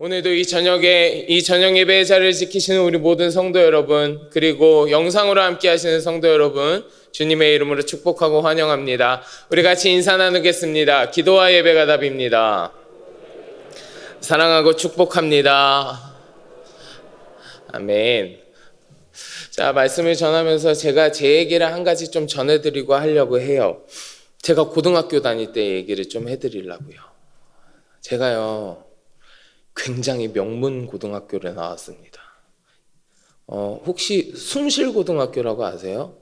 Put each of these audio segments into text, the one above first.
오늘도 이 저녁 예배의 자리를 지키시는 우리 모든 성도 여러분, 그리고 영상으로 함께 하시는 성도 여러분, 주님의 이름으로 축복하고 환영합니다. 우리 같이 인사 나누겠습니다. 기도와 예배가 답입니다. 사랑하고 축복합니다. 아멘. 자, 말씀을 전하면서 제가 제 얘기를 한 가지 좀 전해드리고 하려고 해요. 제가 고등학교 다닐 때 얘기를 좀 해드리려고요. 제가요, 굉장히 명문 고등학교를 나왔습니다. 혹시 숭실고등학교라고 아세요?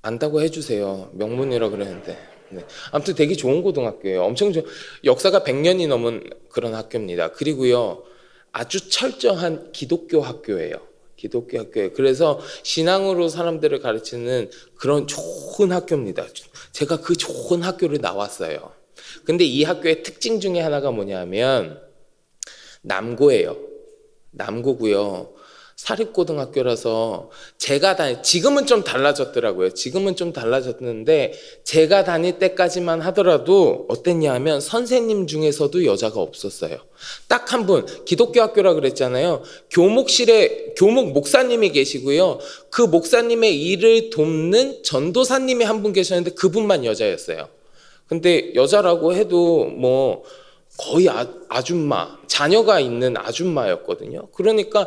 안다고 해주세요. 명문이라 그랬는데. 네. 아무튼 되게 좋은 고등학교예요. 엄청 역사가 100년이 넘은 그런 학교입니다. 그리고요, 아주 철저한 기독교 학교예요. 기독교 학교예요. 그래서 신앙으로 사람들을 가르치는 그런 좋은 학교입니다. 제가 그 좋은 학교를 나왔어요. 근데 이 학교의 특징 중에 하나가 뭐냐면 남고예요. 남고고요. 사립고등학교라서 지금은 좀 달라졌더라고요. 지금은 좀 달라졌는데 제가 다닐 때까지만 하더라도 어땠냐 하면 선생님 중에서도 여자가 없었어요. 딱 한 분, 기독교 학교라 그랬잖아요. 교목실에 교목 목사님이 계시고요. 그 목사님의 일을 돕는 전도사님이 한 분 계셨는데 그분만 여자였어요. 근데 여자라고 해도 뭐 거의 아줌마, 자녀가 있는 아줌마였거든요. 그러니까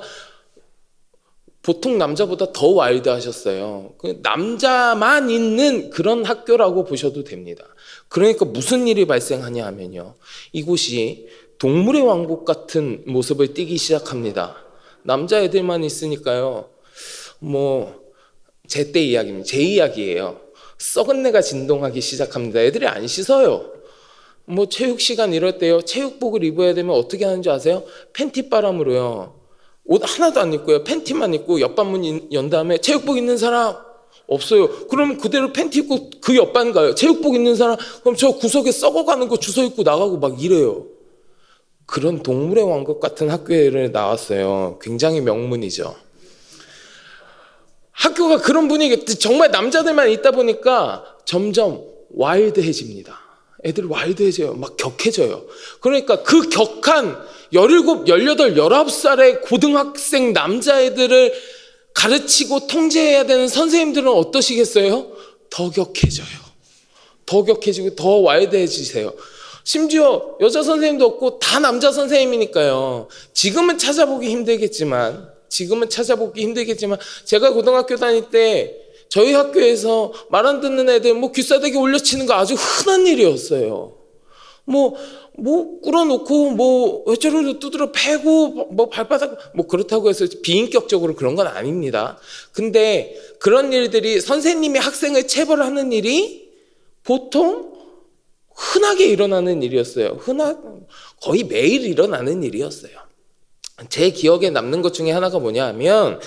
보통 남자보다 더 와일드하셨어요. 남자만 있는 그런 학교라고 보셔도 됩니다. 그러니까 무슨 일이 발생하냐 하면요, 이곳이 동물의 왕국 같은 모습을 띠기 시작합니다. 남자애들만 있으니까요, 뭐 제 때 이야기입니다. 제 이야기예요. 썩은 내가 진동하기 시작합니다. 애들이 안 씻어요. 뭐 체육 시간 이럴 때요, 체육복을 입어야 되면 어떻게 하는지 아세요? 팬티 바람으로요, 옷 하나도 안 입고요, 팬티만 입고 옆반문 연 다음에 체육복 있는 사람 없어요. 그러면 그대로 팬티 입고 그 옆반 가요. 체육복 있는 사람, 그럼 저 구석에 썩어가는 거 주워 입고 나가고 막 이래요. 그런 동물의 왕국 같은 학교를 나왔어요. 굉장히 명문이죠. 학교가 그런 분위기, 정말 남자들만 있다 보니까 점점 와일드해집니다. 애들 와일드해져요. 막 격해져요. 그러니까 그 격한 17, 18, 19살의 고등학생 남자애들을 가르치고 통제해야 되는 선생님들은 어떠시겠어요? 더 격해져요. 더 격해지고 더 와일드해지세요. 심지어 여자 선생님도 없고 다 남자 선생님이니까요. 지금은 찾아보기 힘들겠지만 제가 고등학교 다닐 때 저희 학교에서 말 안 듣는 애들 뭐 귀싸대기 올려치는 거 아주 흔한 일이었어요. 뭐 꿇어놓고 뭐 회초리로 두드려 패고 뭐 발바닥 뭐 그렇다고 해서 비인격적으로 그런 건 아닙니다. 근데 그런 일들이, 선생님이 학생을 체벌하는 일이 보통 흔하게 일어나는 일이었어요. 거의 매일 일어나는 일이었어요. 제 기억에 남는 것 중에 하나가 뭐냐 하면,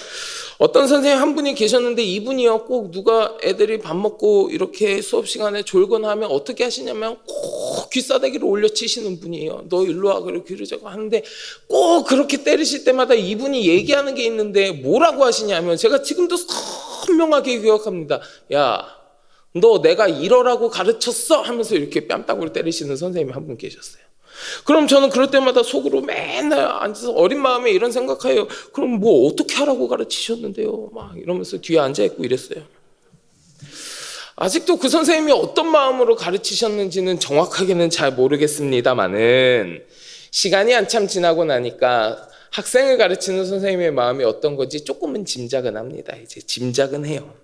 어떤 선생님 한 분이 계셨는데 이분이요, 꼭 누가 애들이 밥 먹고 이렇게 수업 시간에 졸거나 하면 어떻게 하시냐면 꼭 귀싸대기를 올려치시는 분이에요. 너 일로 와, 그렇게 이러자고 하는데 꼭 그렇게 때리실 때마다 이분이 얘기하는 게 있는데 뭐라고 하시냐면, 제가 지금도 선명하게 기억합니다. 야, 너 내가 이러라고 가르쳤어? 하면서 이렇게 뺨따구로 때리시는 선생님이 한 분 계셨어요. 그럼 저는 그럴 때마다 속으로 맨날 앉아서 어린 마음에 이런 생각해요. 그럼 뭐 어떻게 하라고 가르치셨는데요? 막 이러면서 뒤에 앉아있고 이랬어요. 아직도 그 선생님이 어떤 마음으로 가르치셨는지는 정확하게는 잘 모르겠습니다만은, 시간이 한참 지나고 나니까 학생을 가르치는 선생님의 마음이 어떤 건지 조금은 짐작은 합니다. 이제 짐작은 해요.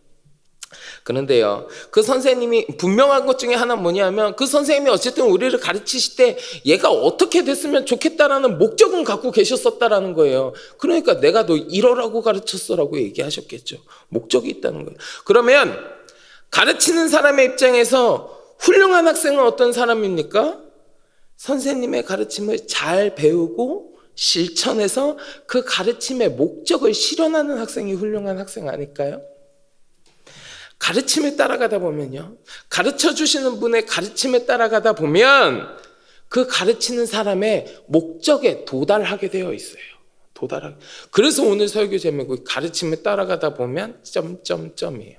그런데요, 그 선생님이 분명한 것 중에 하나는 뭐냐면, 그 선생님이 어쨌든 우리를 가르치실 때 얘가 어떻게 됐으면 좋겠다라는 목적은 갖고 계셨었다라는 거예요. 그러니까 내가 너 이러라고 가르쳤어라고 얘기하셨겠죠. 목적이 있다는 거예요. 그러면 가르치는 사람의 입장에서 훌륭한 학생은 어떤 사람입니까? 선생님의 가르침을 잘 배우고 실천해서 그 가르침의 목적을 실현하는 학생이 훌륭한 학생 아닐까요? 가르침에 따라가다 보면요, 가르쳐 주시는 분의 가르침에 따라가다 보면 그 가르치는 사람의 목적에 도달하게 되어 있어요. 그래서 오늘 설교 제목이 가르침에 따라가다 보면 점점점이에요.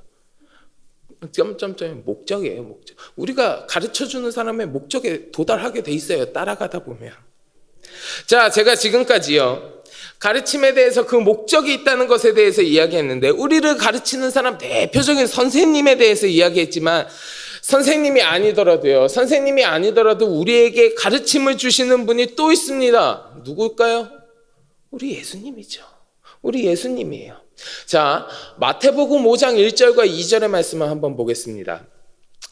점점점이 목적이에요. 목적. 우리가 가르쳐 주는 사람의 목적에 도달하게 돼 있어요. 따라가다 보면. 자, 제가 지금까지요, 가르침에 대해서 그 목적이 있다는 것에 대해서 이야기했는데, 우리를 가르치는 사람 대표적인 선생님에 대해서 이야기했지만, 선생님이 아니더라도 우리에게 가르침을 주시는 분이 또 있습니다. 누굴까요? 우리 예수님이죠. 우리 예수님이에요. 자, 마태복음 5장 1절과 2절의 말씀을 한번 보겠습니다.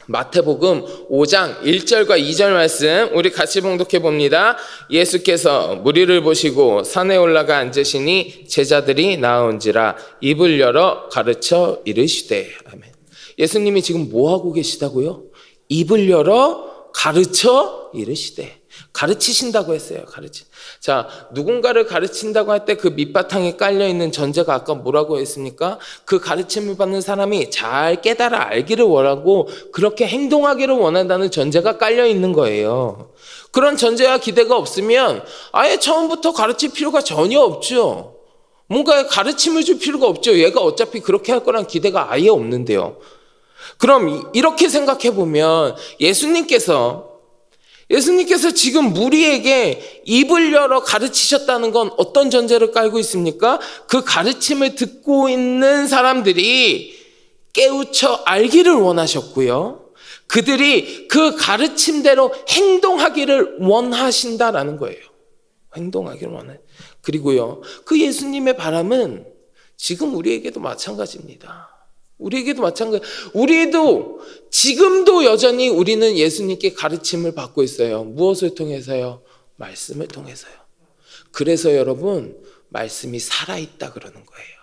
마태복음 5장 1절과 2절 말씀 우리 같이 봉독해 봅니다. 예수께서 무리를 보시고 산에 올라가 앉으시니 제자들이 나온지라 입을 열어 가르쳐 이르시되. 아멘. 예수님이 지금 뭐 하고 계시다고요? 입을 열어 가르쳐 이르시되. 가르치신다고 했어요. 자, 누군가를 가르친다고 할 때 그 밑바탕에 깔려있는 전제가 아까 뭐라고 했습니까? 그 가르침을 받는 사람이 잘 깨달아 알기를 원하고 그렇게 행동하기를 원한다는 전제가 깔려있는 거예요. 그런 전제와 기대가 없으면 아예 처음부터 가르칠 필요가 전혀 없죠. 뭔가 가르침을 줄 필요가 없죠. 얘가 어차피 그렇게 할 거란 기대가 아예 없는데요. 그럼 이렇게 생각해 보면 예수님께서 지금 무리에게 입을 열어 가르치셨다는 건 어떤 전제를 깔고 있습니까? 그 가르침을 듣고 있는 사람들이 깨우쳐 알기를 원하셨고요. 그들이 그 가르침대로 행동하기를 원하신다라는 거예요. 행동하기를 원해. 그리고요, 그 예수님의 바람은 지금 우리에게도 마찬가지입니다. 우리도 지금도 여전히 우리는 예수님께 가르침을 받고 있어요. 무엇을 통해서요? 말씀을 통해서요. 그래서 여러분, 말씀이 살아있다 그러는 거예요.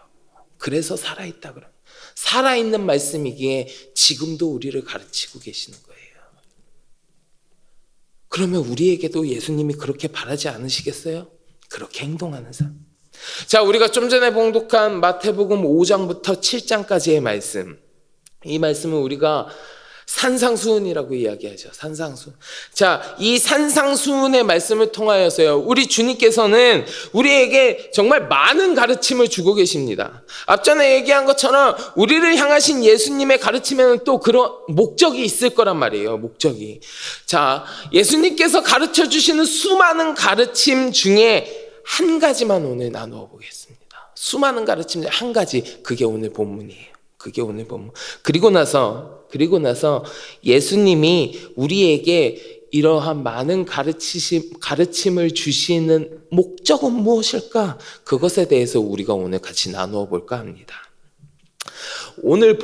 그래서 살아있다 그러는 거예요. 살아있는 말씀이기에 지금도 우리를 가르치고 계시는 거예요. 그러면 우리에게도 예수님이 그렇게 바라지 않으시겠어요? 그렇게 행동하는 사람. 자, 우리가 좀 전에 봉독한 마태복음 5장부터 7장까지의 말씀, 이 말씀은 우리가 산상수훈이라고 이야기하죠. 산상수훈. 자, 이 산상수훈의 말씀을 통하여서요, 우리 주님께서는 우리에게 정말 많은 가르침을 주고 계십니다. 앞전에 얘기한 것처럼 우리를 향하신 예수님의 가르침에는 또 그런 목적이 있을 거란 말이에요. 목적이. 자, 예수님께서 가르쳐 주시는 수많은 가르침 중에 한 가지만 오늘 나누어 보겠습니다. 수많은 가르침 중 한 가지, 그게 오늘 본문이에요. 그게 오늘 본문. 그리고 나서 예수님이 우리에게 이러한 많은 가르침을 주시는 목적은 무엇일까? 그것에 대해서 우리가 오늘 같이 나누어 볼까 합니다. 오늘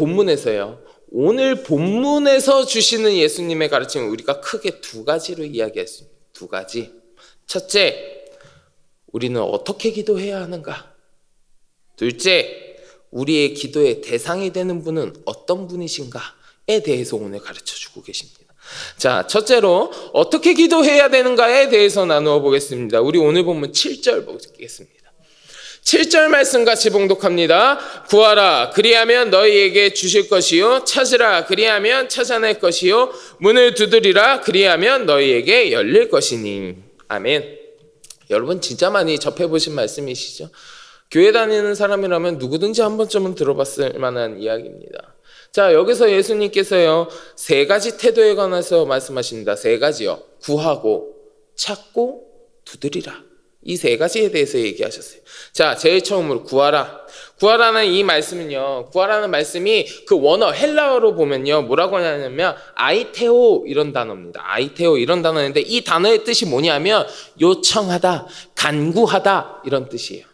본문에서 주시는 예수님의 가르침은 우리가 크게 두 가지로 이야기할 수 있습니다. 두 가지. 첫째, 우리는 어떻게 기도해야 하는가? 둘째, 우리의 기도의 대상이 되는 분은 어떤 분이신가에 대해서 오늘 가르쳐주고 계십니다. 자, 첫째로 어떻게 기도해야 되는가에 대해서 나누어 보겠습니다. 우리 오늘 본문 7절 보겠습니다. 7절 말씀 같이 봉독합니다. 구하라, 그리하면 너희에게 주실 것이요, 찾으라, 그리하면 찾아낼 것이요, 문을 두드리라, 그리하면 너희에게 열릴 것이니. 아멘. 여러분 진짜 많이 접해보신 말씀이시죠? 교회 다니는 사람이라면 누구든지 한 번쯤은 들어봤을 만한 이야기입니다. 자, 여기서 예수님께서요, 세 가지 태도에 관해서 말씀하십니다. 세 가지요. 구하고, 찾고, 두드리라. 이 세 가지에 대해서 얘기하셨어요. 자, 제일 처음으로 구하라. 구하라는 이 말씀은요, 구하라는 말씀이 그 원어 헬라어로 보면요, 뭐라고 하냐면 아이테오 이런 단어입니다. 아이테오 이런 단어인데 이 단어의 뜻이 뭐냐면 요청하다, 간구하다 이런 뜻이에요.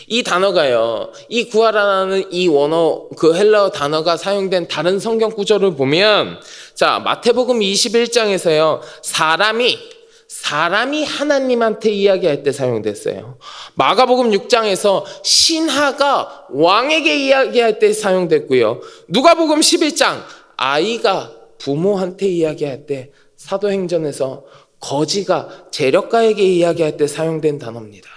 이 단어가요, 이 구하라는 이 원어 그 헬라어 단어가 사용된 다른 성경 구절을 보면, 자, 마태복음 21장에서요, 사람이 하나님한테 이야기할 때 사용됐어요. 마가복음 6장에서 신하가 왕에게 이야기할 때 사용됐고요. 누가복음 11장 아이가 부모한테 이야기할 때, 사도행전에서 거지가 재력가에게 이야기할 때 사용된 단어입니다.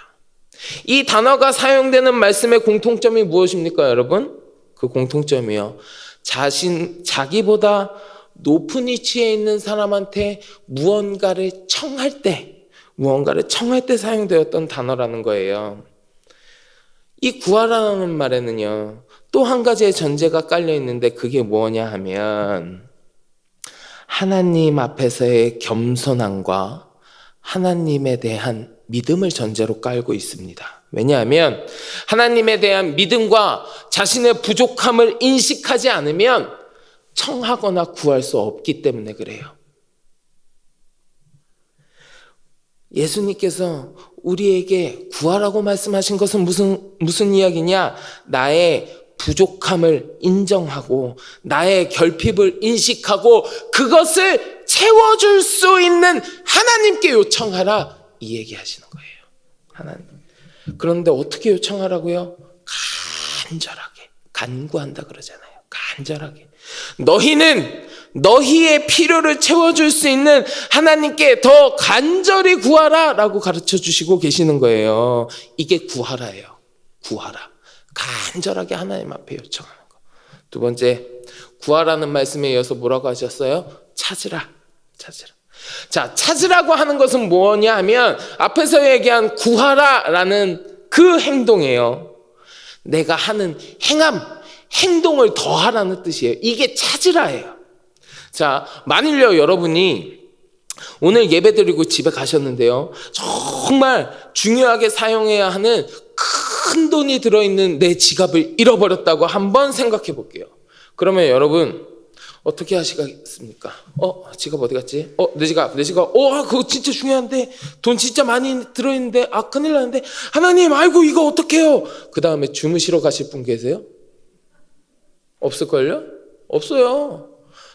이 단어가 사용되는 말씀의 공통점이 무엇입니까, 여러분? 그 공통점이요, 자기보다 높은 위치에 있는 사람한테 무언가를 청할 때 사용되었던 단어라는 거예요. 이 구하라는 말에는요, 또 한 가지의 전제가 깔려 있는데 그게 뭐냐 하면 하나님 앞에서의 겸손함과 하나님에 대한 믿음을 전제로 깔고 있습니다. 왜냐하면 하나님에 대한 믿음과 자신의 부족함을 인식하지 않으면 청하거나 구할 수 없기 때문에 그래요. 예수님께서 우리에게 구하라고 말씀하신 것은 무슨 이야기냐? 나의 부족함을 인정하고 나의 결핍을 인식하고 그것을 채워줄 수 있는 하나님께 요청하라, 이 얘기하시는 거예요. 하나님. 그런데 어떻게 요청하라고요? 간절하게, 간구한다 그러잖아요. 간절하게. 너희는 너희의 필요를 채워줄 수 있는 하나님께 더 간절히 구하라 라고 가르쳐 주시고 계시는 거예요. 이게 구하라예요. 구하라. 간절하게 하나님 앞에 요청하는 거. 두 번째, 구하라는 말씀에 이어서 뭐라고 하셨어요? 찾으라. 찾으라. 자, 찾으라고 하는 것은 뭐냐 하면 앞에서 얘기한 구하라라는 그 행동이에요. 내가 하는 행동을 더하라는 뜻이에요. 이게 찾으라예요. 자, 만일요 여러분이 오늘 예배드리고 집에 가셨는데요, 정말 중요하게 사용해야 하는 큰 돈이 들어있는 내 지갑을 잃어버렸다고 한번 생각해 볼게요. 그러면 여러분 어떻게 하시겠습니까? 지갑 어디 갔지? 내 지갑. 그거 진짜 중요한데, 돈 진짜 많이 들어있는데, 큰일 나는데, 하나님, 아이고, 이거 어떡해요? 그 다음에 주무시러 가실 분 계세요? 없을걸요? 없어요.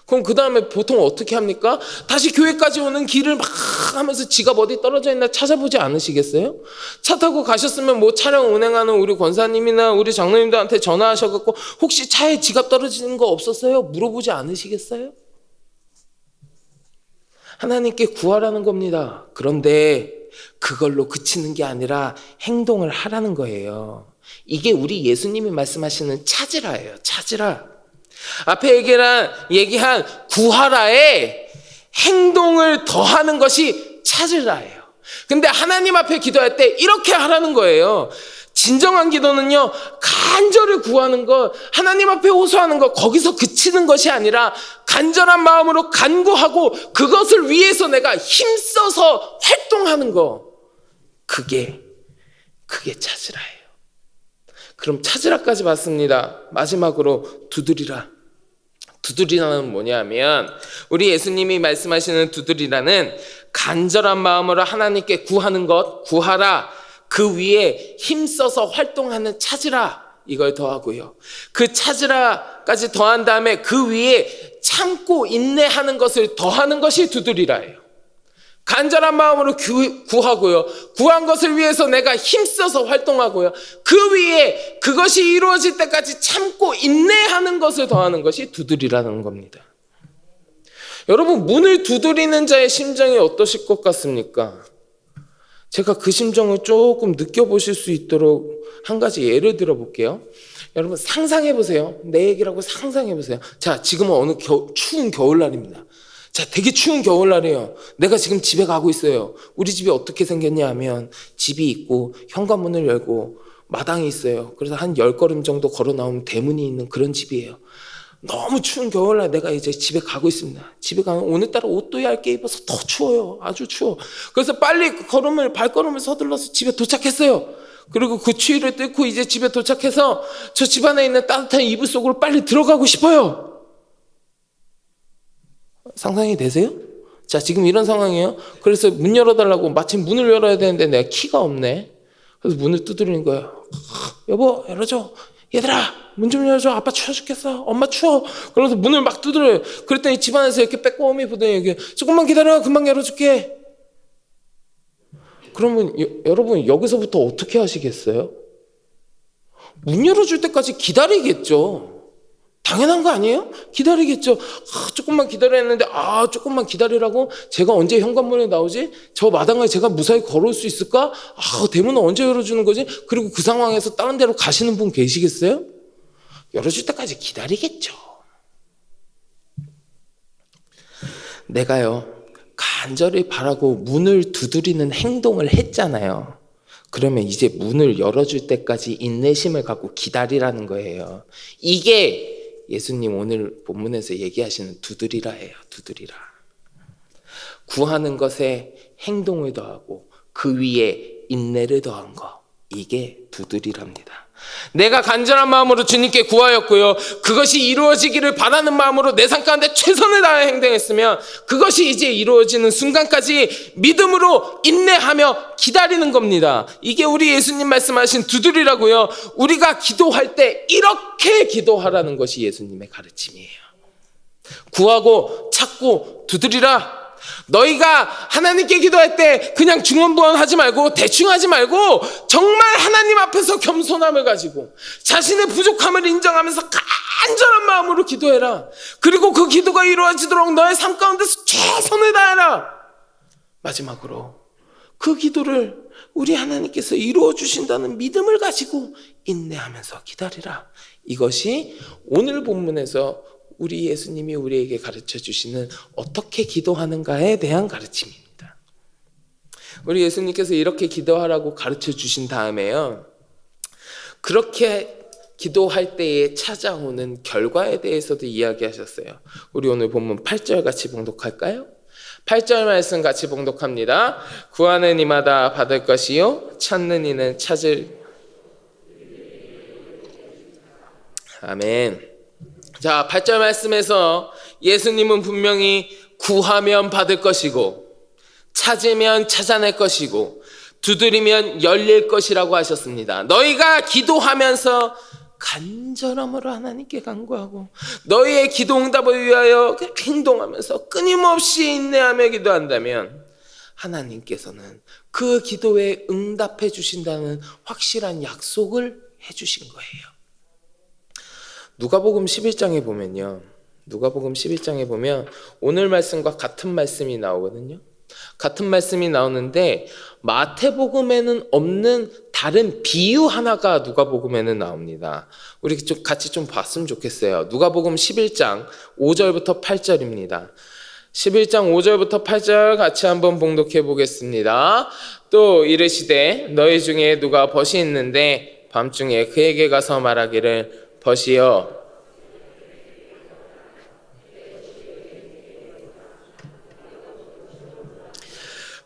그럼 그 다음에 보통 어떻게 합니까? 다시 교회까지 오는 길을 막 하면서 지갑 어디 떨어져 있나 찾아보지 않으시겠어요? 차 타고 가셨으면 뭐 차량 운행하는 우리 권사님이나 우리 장로님들한테 전화하셔갖고 혹시 차에 지갑 떨어지는 거 없었어요? 물어보지 않으시겠어요? 하나님께 구하라는 겁니다. 그런데 그걸로 그치는 게 아니라 행동을 하라는 거예요. 이게 우리 예수님이 말씀하시는 찾으라예요. 찾으라. 앞에 얘기한 구하라에 행동을 더하는 것이 찾으라예요. 근데 하나님 앞에 기도할 때 이렇게 하라는 거예요. 진정한 기도는요, 간절히 구하는 것, 하나님 앞에 호소하는 것, 거기서 그치는 것이 아니라 간절한 마음으로 간구하고 그것을 위해서 내가 힘써서 활동하는 것, 그게 찾으라예요. 그럼 찾으라까지 봤습니다. 마지막으로 두드리라. 두드리라는 뭐냐면 우리 예수님이 말씀하시는 두드리라는 간절한 마음으로 하나님께 구하는 것, 구하라. 그 위에 힘써서 활동하는 찾으라, 이걸 더하고요. 그 찾으라까지 더한 다음에 그 위에 참고 인내하는 것을 더하는 것이 두드리라예요. 간절한 마음으로 구하고요. 구한 것을 위해서 내가 힘써서 활동하고요. 그 위에 그것이 이루어질 때까지 참고 인내하는 것을 더하는 것이 두드리라는 겁니다. 여러분, 문을 두드리는 자의 심정이 어떠실 것 같습니까? 제가 그 심정을 조금 느껴보실 수 있도록 한 가지 예를 들어 볼게요. 여러분 상상해 보세요. 내 얘기라고 상상해 보세요. 자, 지금은 어느 추운 겨울날입니다. 자, 되게 추운 겨울날이에요. 내가 지금 집에 가고 있어요. 우리 집이 어떻게 생겼냐 하면 집이 있고 현관문을 열고 마당이 있어요. 그래서 한 10걸음 정도 걸어 나오면 대문이 있는 그런 집이에요. 너무 추운 겨울날 내가 이제 집에 가고 있습니다. 집에 가면 오늘따라 옷도 얇게 입어서 더 추워요. 아주 추워. 그래서 빨리 발걸음을 서둘러서 집에 도착했어요. 그리고 그 추위를 뚫고 이제 집에 도착해서 저 집 안에 있는 따뜻한 이불 속으로 빨리 들어가고 싶어요. 상상이 되세요? 자, 지금 이런 상황이에요. 그래서 문 열어달라고 마침 문을 열어야 되는데 내가 키가 없네. 그래서 문을 두드리는 거예요. 여보, 열어줘. 얘들아, 문 좀 열어줘. 아빠 추워 죽겠어. 엄마 추워. 그래서 문을 막 두드려요. 그랬더니 집안에서 이렇게 빼꼼히 보더니 이게 조금만 기다려. 금방 열어줄게. 그러면 여러분 여기서부터 어떻게 하시겠어요? 문 열어줄 때까지 기다리겠죠. 당연한 거 아니에요? 기다리겠죠. 조금만 기다려야 했는데 조금만 기다리라고? 제가 언제 현관문에 나오지? 저 마당을 제가 무사히 걸어올 수 있을까? 대문은 언제 열어주는 거지? 그리고 그 상황에서 다른 데로 가시는 분 계시겠어요? 열어줄 때까지 기다리겠죠. 내가요 간절히 바라고 문을 두드리는 행동을 했잖아요. 그러면 이제 문을 열어줄 때까지 인내심을 갖고 기다리라는 거예요. 이게 예수님 오늘 본문에서 얘기하시는 두드리라예요. 두드리라. 구하는 것에 행동을 더하고 그 위에 인내를 더한 거, 이게 두드리랍니다. 내가 간절한 마음으로 주님께 구하였고요, 그것이 이루어지기를 바라는 마음으로 내 삶 가운데 최선을 다해 행동했으면 그것이 이제 이루어지는 순간까지 믿음으로 인내하며 기다리는 겁니다. 이게 우리 예수님 말씀하신 두드리라고요. 우리가 기도할 때 이렇게 기도하라는 것이 예수님의 가르침이에요. 구하고 찾고 두드리라. 너희가 하나님께 기도할 때 그냥 중언부언하지 말고 대충 하지 말고 정말 하나님 앞에서 겸손함을 가지고 자신의 부족함을 인정하면서 간절한 마음으로 기도해라. 그리고 그 기도가 이루어지도록 너의 삶 가운데서 최선을 다해라. 마지막으로 그 기도를 우리 하나님께서 이루어 주신다는 믿음을 가지고 인내하면서 기다리라. 이것이 오늘 본문에서 우리 예수님이 우리에게 가르쳐 주시는 어떻게 기도하는가에 대한 가르침입니다. 우리 예수님께서 이렇게 기도하라고 가르쳐 주신 다음에요, 그렇게 기도할 때에 찾아오는 결과에 대해서도 이야기하셨어요. 우리 오늘 본문 8절 같이 봉독할까요? 8절 말씀 같이 봉독합니다. 구하는 이마다 받을 것이요 찾는 이는 찾을. 아멘. 자, 8절 말씀에서 예수님은 분명히 구하면 받을 것이고 찾으면 찾아낼 것이고 두드리면 열릴 것이라고 하셨습니다. 너희가 기도하면서 간절함으로 하나님께 간구하고 너희의 기도 응답을 위하여 행동하면서 끊임없이 인내하며 기도한다면 하나님께서는 그 기도에 응답해 주신다는 확실한 약속을 해 주신 거예요. 누가복음 11장에 보면요, 누가복음 11장에 보면 오늘 말씀과 같은 말씀이 나오거든요. 같은 말씀이 나오는데 마태복음에는 없는 다른 비유 하나가 누가복음에는 나옵니다. 우리 좀 같이 좀 봤으면 좋겠어요. 누가복음 11장 5절부터 8절입니다. 11장 5절부터 8절 같이 한번 봉독해 보겠습니다. 또 이르시되 너희 중에 누가 벗이 있는데 밤중에 그에게 가서 말하기를 벗이여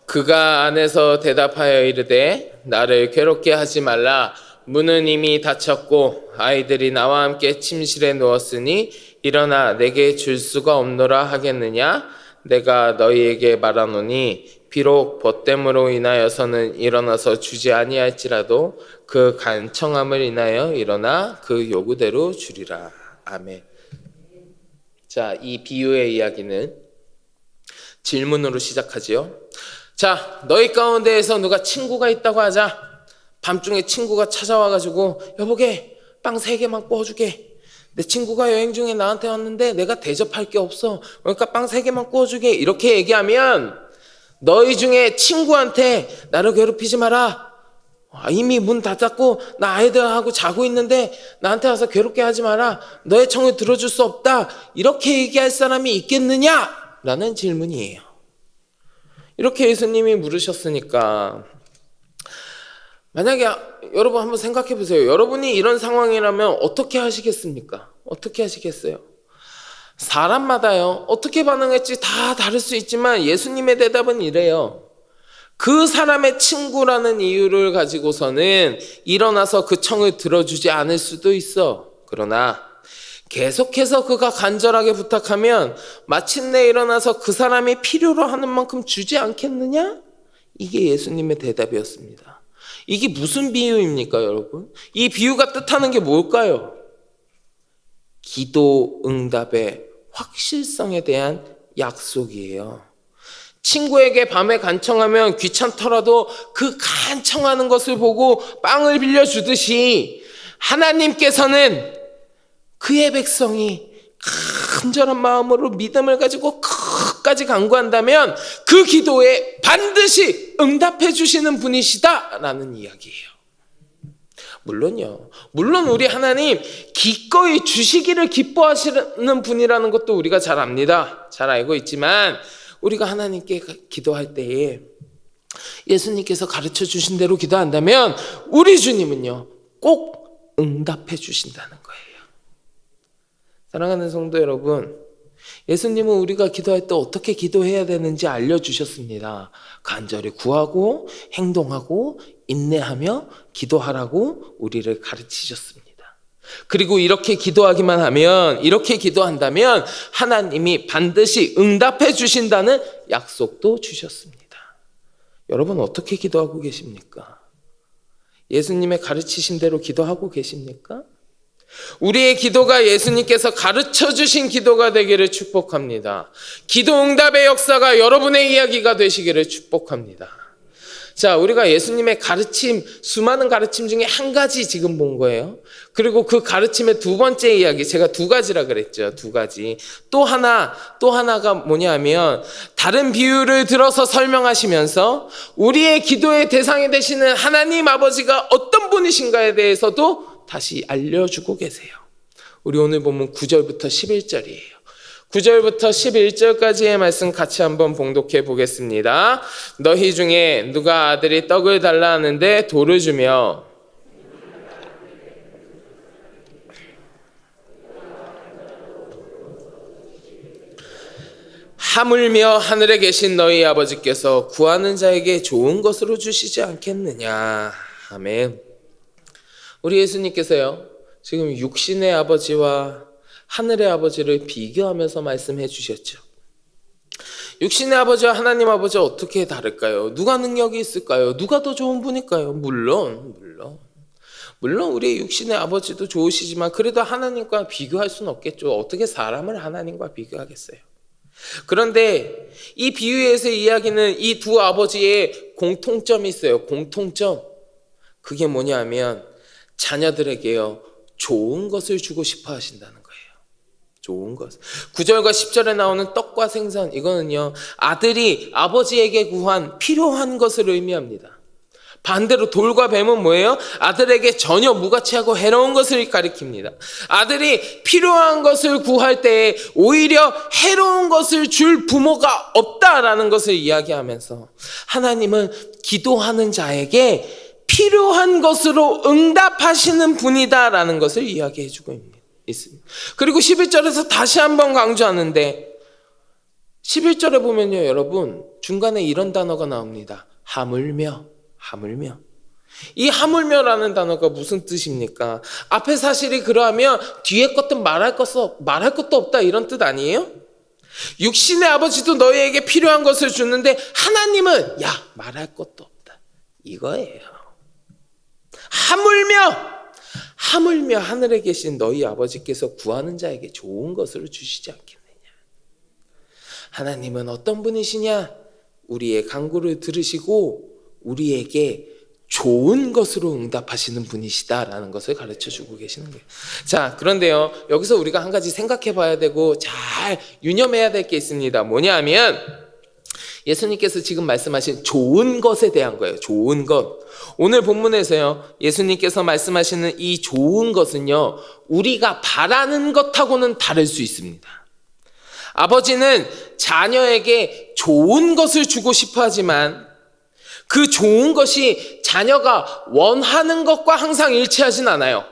그가 안에서 대답하여 이르되 나를 괴롭게 하지 말라. 문은 이미 닫혔고 아이들이 나와 함께 침실에 누웠으니 일어나 내게 줄 수가 없노라 하겠느냐? 내가 너희에게 말하노니 비록 벗됨으로 인하여서는 일어나서 주지 아니할지라도 그 간청함을 인하여 일어나 그 요구대로 주리라. 아멘. 자, 이 비유의 이야기는 질문으로 시작하지요. 자, 너희 가운데에서 누가 친구가 있다고 하자. 밤중에 친구가 찾아와가지고 여보게 빵 3개만 구워주게. 내 친구가 여행 중에 나한테 왔는데 내가 대접할 게 없어. 그러니까 빵 3개만 구워주게. 이렇게 얘기하면 너희 중에 친구한테 나를 괴롭히지 마라. 이미 문 닫았고 나 아이들하고 자고 있는데 나한테 와서 괴롭게 하지 마라. 너의 청을 들어줄 수 없다. 이렇게 얘기할 사람이 있겠느냐? 라는 질문이에요. 이렇게 예수님이 물으셨으니까 만약에 여러분 한번 생각해 보세요. 여러분이 이런 상황이라면 어떻게 하시겠습니까? 어떻게 하시겠어요? 사람마다요, 어떻게 반응할지 다 다를 수 있지만 예수님의 대답은 이래요. 그 사람의 친구라는 이유를 가지고서는 일어나서 그 청을 들어주지 않을 수도 있어. 그러나 계속해서 그가 간절하게 부탁하면 마침내 일어나서 그 사람이 필요로 하는 만큼 주지 않겠느냐? 이게 예수님의 대답이었습니다. 이게 무슨 비유입니까, 여러분? 이 비유가 뜻하는 게 뭘까요? 기도 응답의 확실성에 대한 약속이에요. 친구에게 밤에 간청하면 귀찮더라도 그 간청하는 것을 보고 빵을 빌려주듯이 하나님께서는 그의 백성이 간절한 마음으로 믿음을 가지고 끝까지 간구한다면 그 기도에 반드시 응답해 주시는 분이시다라는 이야기예요. 물론 우리 하나님 기꺼이 주시기를 기뻐하시는 분이라는 것도 우리가 잘 압니다. 잘 알고 있지만 우리가 하나님께 기도할 때에 예수님께서 가르쳐 주신 대로 기도한다면 우리 주님은요 꼭 응답해 주신다는 거예요. 사랑하는 성도 여러분, 예수님은 우리가 기도할 때 어떻게 기도해야 되는지 알려주셨습니다. 간절히 구하고 행동하고 인내하며 기도하라고 우리를 가르치셨습니다. 그리고 이렇게 기도한다면 하나님이 반드시 응답해 주신다는 약속도 주셨습니다. 여러분 어떻게 기도하고 계십니까? 예수님의 가르치신 대로 기도하고 계십니까? 우리의 기도가 예수님께서 가르쳐 주신 기도가 되기를 축복합니다. 기도 응답의 역사가 여러분의 이야기가 되시기를 축복합니다. 자, 우리가 예수님의 가르침, 수많은 가르침 중에 한 가지 지금 본 거예요. 그리고 그 가르침의 두 번째 이야기, 제가 두 가지라 그랬죠. 두 가지. 또 하나가 뭐냐면 다른 비유를 들어서 설명하시면서 우리의 기도의 대상이 되시는 하나님 아버지가 어떤 분이신가에 대해서도 다시 알려주고 계세요. 우리 오늘 보면 9절부터 11절이에요. 9절부터 11절까지의 말씀 같이 한번 봉독해 보겠습니다. 너희 중에 누가 아들이 떡을 달라 하는데 돌을 주며 하물며 하늘에 계신 너희 아버지께서 구하는 자에게 좋은 것으로 주시지 않겠느냐. 아멘. 우리 예수님께서요, 지금 육신의 아버지와 하늘의 아버지를 비교하면서 말씀해 주셨죠. 육신의 아버지와 하나님 아버지가 어떻게 다를까요? 누가 능력이 있을까요? 누가 더 좋은 분일까요? 물론 우리 육신의 아버지도 좋으시지만 그래도 하나님과 비교할 수는 없겠죠. 어떻게 사람을 하나님과 비교하겠어요? 그런데 이 비유에서 이야기는 이 두 아버지의 공통점이 있어요. 공통점. 그게 뭐냐면 자녀들에게요, 좋은 것을 주고 싶어 하신다는 거예요. 좋은 것. 9절과 10절에 나오는 떡과 생선, 이거는요, 아들이 아버지에게 구한 필요한 것을 의미합니다. 반대로 돌과 뱀은 뭐예요? 아들에게 전혀 무가치하고 해로운 것을 가리킵니다. 아들이 필요한 것을 구할 때 오히려 해로운 것을 줄 부모가 없다라는 것을 이야기하면서 하나님은 기도하는 자에게 필요한 것으로 응답하시는 분이다라는 것을 이야기해주고 있습니다. 그리고 11절에서 다시 한번 강조하는데 11절에 보면요, 여러분 중간에 이런 단어가 나옵니다. 하물며. 이 하물며라는 단어가 무슨 뜻입니까? 앞에 사실이 그러하면 뒤에 것은 말할 것도 없다, 이런 뜻 아니에요? 육신의 아버지도 너희에게 필요한 것을 주는데 하나님은 말할 것도 없다, 이거예요. 하물며 하늘에 계신 너희 아버지께서 구하는 자에게 좋은 것으로 주시지 않겠느냐. 하나님은 어떤 분이시냐? 우리의 간구를 들으시고 우리에게 좋은 것으로 응답하시는 분이시다라는 것을 가르쳐주고 계시는 거예요. 자, 그런데요, 여기서 우리가 한 가지 생각해 봐야 되고 잘 유념해야 될 게 있습니다. 뭐냐면 예수님께서 지금 말씀하신 좋은 것에 대한 거예요. 좋은 것. 오늘 본문에서요, 예수님께서 말씀하시는 이 좋은 것은요, 우리가 바라는 것하고는 다를 수 있습니다. 아버지는 자녀에게 좋은 것을 주고 싶어 하지만 그 좋은 것이 자녀가 원하는 것과 항상 일치하진 않아요.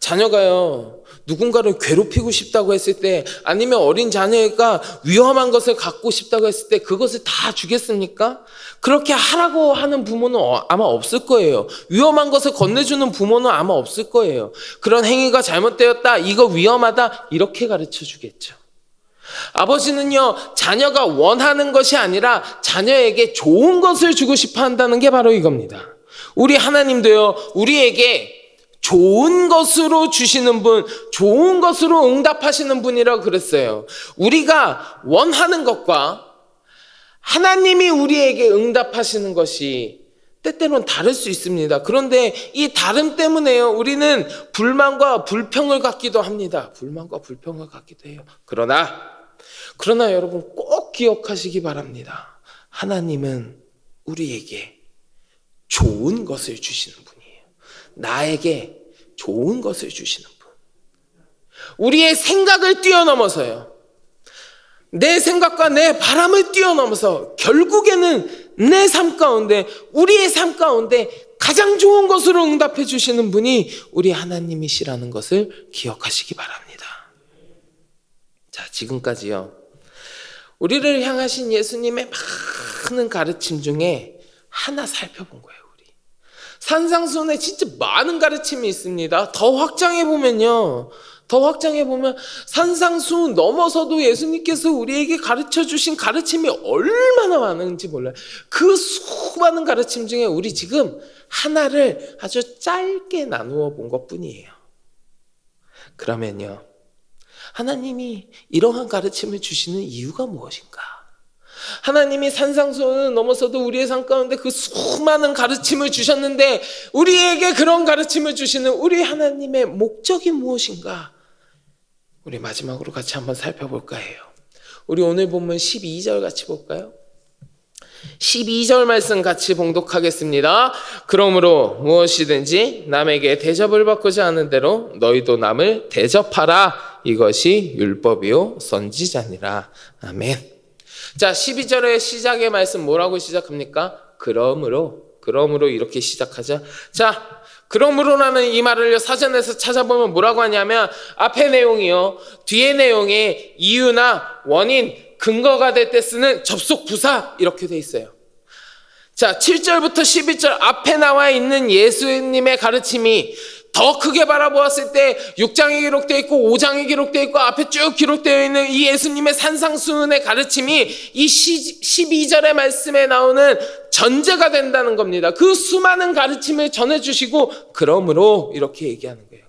자녀가요, 누군가를 괴롭히고 싶다고 했을 때, 아니면 어린 자녀가 위험한 것을 갖고 싶다고 했을 때 그것을 다 주겠습니까? 그렇게 하라고 하는 부모는 아마 없을 거예요. 위험한 것을 건네주는 부모는 아마 없을 거예요. 그런 행위가 잘못되었다, 이거 위험하다, 이렇게 가르쳐 주겠죠. 아버지는요, 자녀가 원하는 것이 아니라 자녀에게 좋은 것을 주고 싶어 한다는 게 바로 이겁니다. 우리 하나님도요, 우리에게 좋은 것으로 주시는 분, 좋은 것으로 응답하시는 분이라고 그랬어요. 우리가 원하는 것과 하나님이 우리에게 응답하시는 것이 때때로는 다를 수 있습니다. 그런데 이 다름 때문에요, 우리는 불만과 불평을 갖기도 합니다. 불만과 불평을 갖기도 해요. 그러나 여러분 꼭 기억하시기 바랍니다. 하나님은 우리에게 좋은 것을 주시는 분이에요. 나에게 좋은 것을 주시는 분. 우리의 생각을 뛰어넘어서요, 내 생각과 내 바람을 뛰어넘어서 결국에는 내 삶 가운데, 우리의 삶 가운데 가장 좋은 것으로 응답해 주시는 분이 우리 하나님이시라는 것을 기억하시기 바랍니다. 자, 지금까지요. 우리를 향하신 예수님의 많은 가르침 중에 하나 살펴본 거예요. 우리 산상수훈에 진짜 많은 가르침이 있습니다. 더 확장해 보면요, 산상수훈 넘어서도 예수님께서 우리에게 가르쳐 주신 가르침이 얼마나 많은지 몰라요. 그 수많은 가르침 중에 우리 지금 하나를 아주 짧게 나누어 본 것뿐이에요. 그러면요, 하나님이 이러한 가르침을 주시는 이유가 무엇인가? 하나님이 산상수훈을 넘어서도 우리의 삶 가운데 그 수많은 가르침을 주셨는데 우리에게 그런 가르침을 주시는 우리 하나님의 목적이 무엇인가? 우리 마지막으로 같이 한번 살펴볼까 해요. 우리 오늘 본문 12절 같이 볼까요? 12절 말씀 같이 봉독하겠습니다. 그러므로 무엇이든지 남에게 대접을 받고자 하는 대로 너희도 남을 대접하라. 이것이 율법이요 선지자니라. 아멘. 자, 12절의 시작의 말씀 뭐라고 시작합니까? 그러므로 이렇게 시작하죠. 자, 그러므로라는 이 말을요, 사전에서 찾아보면 뭐라고 하냐면 앞의 내용이요, 뒤의 내용에 이유나 원인, 근거가 될 때 쓰는 접속 부사 이렇게 돼 있어요. 자, 7절부터 11절 앞에 나와 있는 예수님의 가르침이 더 크게 바라보았을 때 6장에 기록되어 있고 5장에 기록되어 있고 앞에 쭉 기록되어 있는 이 예수님의 산상수훈의 가르침이 이 12절의 말씀에 나오는 전제가 된다는 겁니다. 그 수많은 가르침을 전해주시고 그러므로 이렇게 얘기하는 거예요.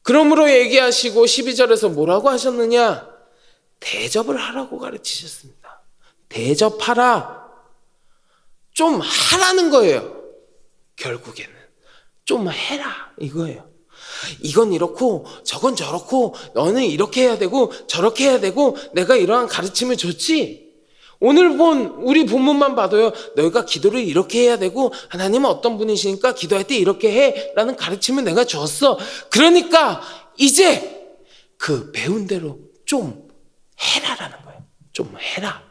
그러므로 얘기하시고 12절에서 뭐라고 하셨느냐? 대접을 하라고 가르치셨습니다. 대접하라. 좀 하라는 거예요. 결국에는 좀 해라 이거예요. 이건 이렇고 저건 저렇고 너는 이렇게 해야 되고 저렇게 해야 되고 내가 이러한 가르침을 줬지. 오늘 본 우리 본문만 봐도요, 너희가 기도를 이렇게 해야 되고 하나님은 어떤 분이시니까 기도할 때 이렇게 해 라는 가르침을 내가 줬어. 그러니까 이제 그 배운 대로 좀 해라라는 거예요. 좀 해라.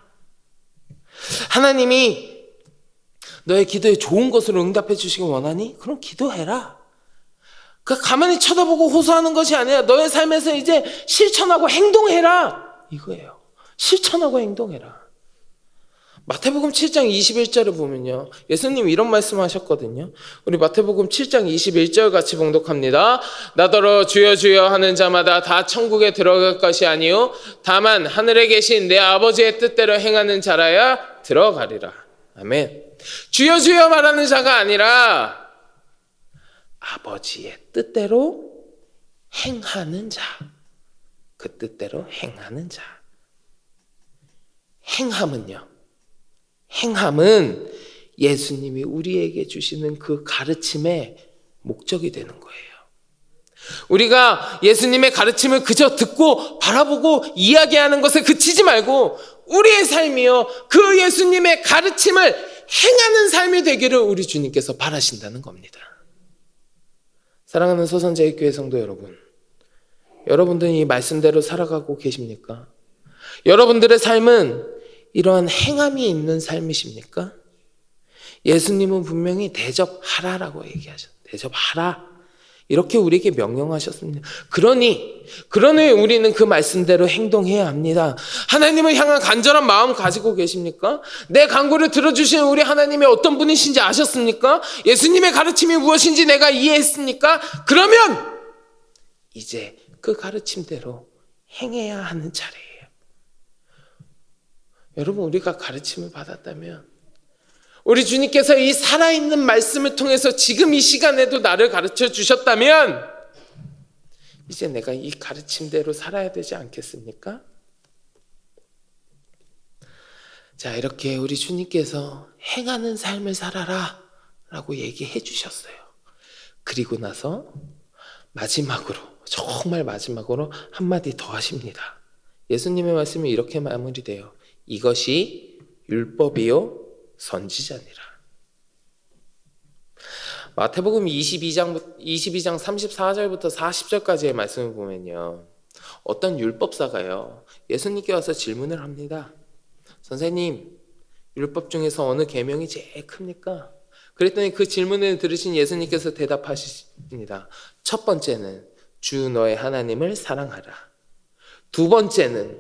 하나님이 너의 기도에 좋은 것으로 응답해 주시기 원하니? 그럼 기도해라. 그러니까 가만히 쳐다보고 호소하는 것이 아니라 너의 삶에서 이제 실천하고 행동해라 이거예요. 실천하고 행동해라. 마태복음 7장 21절을 보면요, 예수님이 이런 말씀하셨거든요. 우리 마태복음 7장 21절 같이 봉독합니다. 나더러 주여 주여 하는 자마다 다 천국에 들어갈 것이 아니요 다만 하늘에 계신 내 아버지의 뜻대로 행하는 자라야 들어가리라. 아멘. 주여 주여 말하는 자가 아니라 아버지의 뜻대로 행하는 자, 그 뜻대로 행하는 자. 행함은 예수님이 우리에게 주시는 그 가르침의 목적이 되는 거예요. 우리가 예수님의 가르침을 그저 듣고 바라보고 이야기하는 것에 그치지 말고 우리의 삶이요, 그 예수님의 가르침을 행하는 삶이 되기를 우리 주님께서 바라신다는 겁니다. 사랑하는 서선제일교회 성도 여러분, 여러분들은 이 말씀대로 살아가고 계십니까? 여러분들의 삶은 이러한 행함이 있는 삶이십니까? 예수님은 분명히 대접하라라고 얘기하셨어요. 대접하라. 이렇게 우리에게 명령하셨습니다. 그러니 우리는 그 말씀대로 행동해야 합니다. 하나님을 향한 간절한 마음 가지고 계십니까? 내 간구를 들어주시는 우리 하나님이 어떤 분이신지 아셨습니까? 예수님의 가르침이 무엇인지 내가 이해했습니까? 그러면 이제 그 가르침대로 행해야 하는 차례예요. 여러분, 우리가 가르침을 받았다면, 우리 주님께서 이 살아있는 말씀을 통해서 지금 이 시간에도 나를 가르쳐 주셨다면 이제 내가 이 가르침대로 살아야 되지 않겠습니까? 자, 이렇게 우리 주님께서 행하는 삶을 살아라 라고 얘기해 주셨어요. 그리고 나서 정말 마지막으로 한마디 더 하십니다. 예수님의 말씀이 이렇게 마무리돼요. 이것이 율법이요 선지자니라. 마태복음 22장 34절부터 40절까지의 말씀을 보면요, 어떤 율법사가요, 예수님께 와서 질문을 합니다. 선생님, 율법 중에서 어느 계명이 제일 큽니까? 그랬더니 그 질문을 들으신 예수님께서 대답하십니다. 첫 번째는 주 너의 하나님을 사랑하라. 두 번째는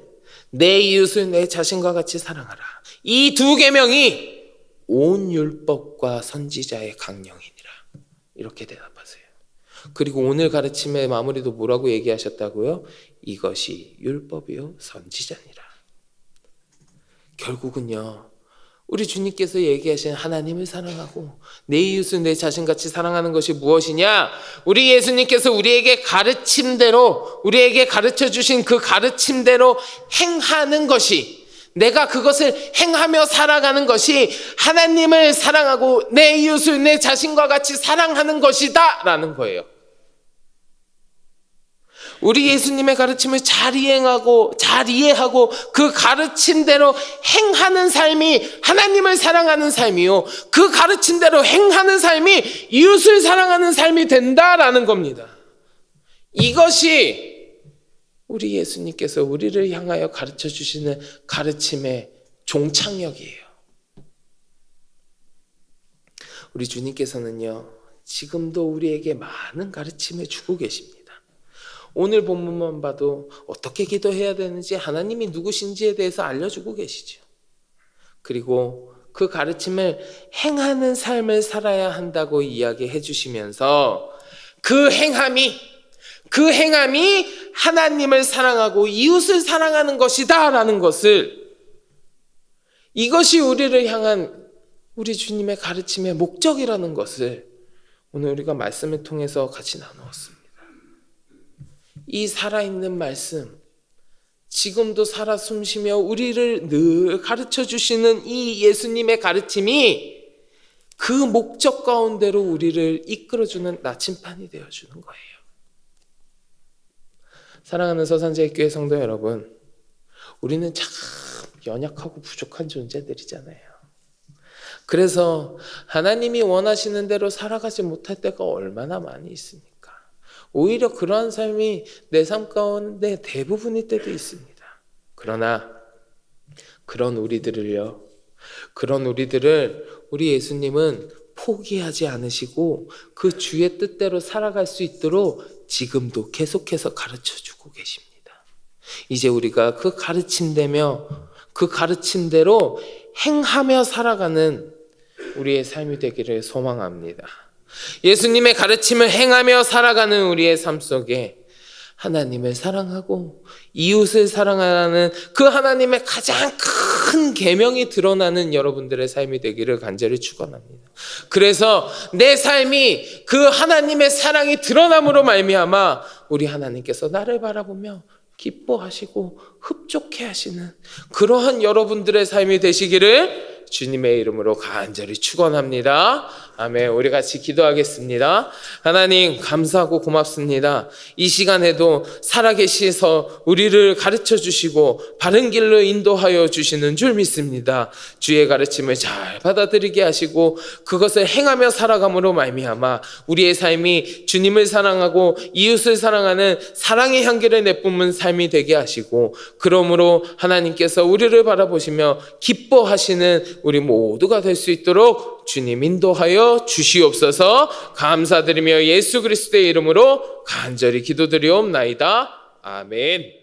내 이웃을 내 자신과 같이 사랑하라. 이 두 계명이 온 율법과 선지자의 강령이니라. 이렇게 대답하세요. 그리고 오늘 가르침의 마무리도 뭐라고 얘기하셨다고요? 이것이 율법이요 선지자니라. 결국은요, 우리 주님께서 얘기하신 하나님을 사랑하고 내 이웃을 내 자신같이 사랑하는 것이 무엇이냐? 우리 예수님께서 우리에게 가르침대로, 우리에게 가르쳐 주신 그 가르침대로 행하는 것이, 내가 그것을 행하며 살아가는 것이 하나님을 사랑하고 내 이웃을 내 자신과 같이 사랑하는 것이다 라는 거예요. 우리 예수님의 가르침을 잘 이해하고 그 가르침대로 행하는 삶이 하나님을 사랑하는 삶이요, 그 가르침대로 행하는 삶이 이웃을 사랑하는 삶이 된다라는 겁니다. 이것이 우리 예수님께서 우리를 향하여 가르쳐 주시는 가르침의 종착역이에요. 우리 주님께서는요, 지금도 우리에게 많은 가르침을 주고 계십니다. 오늘 본문만 봐도 어떻게 기도해야 되는지, 하나님이 누구신지에 대해서 알려주고 계시죠. 그리고 그 가르침을 행하는 삶을 살아야 한다고 이야기해 주시면서 그 행함이 하나님을 사랑하고 이웃을 사랑하는 것이다 라는 것을, 이것이 우리를 향한 우리 주님의 가르침의 목적이라는 것을 오늘 우리가 말씀을 통해서 같이 나누었습니다. 이 살아있는 말씀, 지금도 살아 숨쉬며 우리를 늘 가르쳐 주시는 이 예수님의 가르침이 그 목적 가운데로 우리를 이끌어주는 나침판이 되어주는 거예요. 사랑하는 서산제일교회 성도 여러분, 우리는 참 연약하고 부족한 존재들이잖아요. 그래서 하나님이 원하시는 대로 살아가지 못할 때가 얼마나 많이 있습니까? 오히려 그러한 삶이 내 삶 가운데 대부분일 때도 있습니다. 그러나 그런 우리들을 우리 예수님은 포기하지 않으시고 그 주의 뜻대로 살아갈 수 있도록 지금도 계속해서 가르쳐주고 계십니다. 이제 우리가 그 가르침대로 행하며 살아가는 우리의 삶이 되기를 소망합니다. 예수님의 가르침을 행하며 살아가는 우리의 삶 속에 하나님을 사랑하고 이웃을 사랑하는 그 하나님의 가장 큰 계명이 드러나는 여러분들의 삶이 되기를 간절히 축원합니다. 그래서 내 삶이 그 하나님의 사랑이 드러남으로 말미암아 우리 하나님께서 나를 바라보며 기뻐하시고 흡족해 하시는 그러한 여러분들의 삶이 되시기를 주님의 이름으로 간절히 축원합니다. 아멘. 우리 같이 기도하겠습니다. 하나님 감사하고 고맙습니다. 이 시간에도 살아계셔서 우리를 가르쳐 주시고 바른 길로 인도하여 주시는 줄 믿습니다. 주의 가르침을 잘 받아들이게 하시고 그것을 행하며 살아감으로 말미암아 우리의 삶이 주님을 사랑하고 이웃을 사랑하는 사랑의 향기를 내뿜는 삶이 되게 하시고, 그러므로 하나님께서 우리를 바라보시며 기뻐하시는 우리 모두가 될 수 있도록 주님 인도하여 주시옵소서. 감사드리며 예수 그리스도의 이름으로 간절히 기도드리옵나이다. 아멘.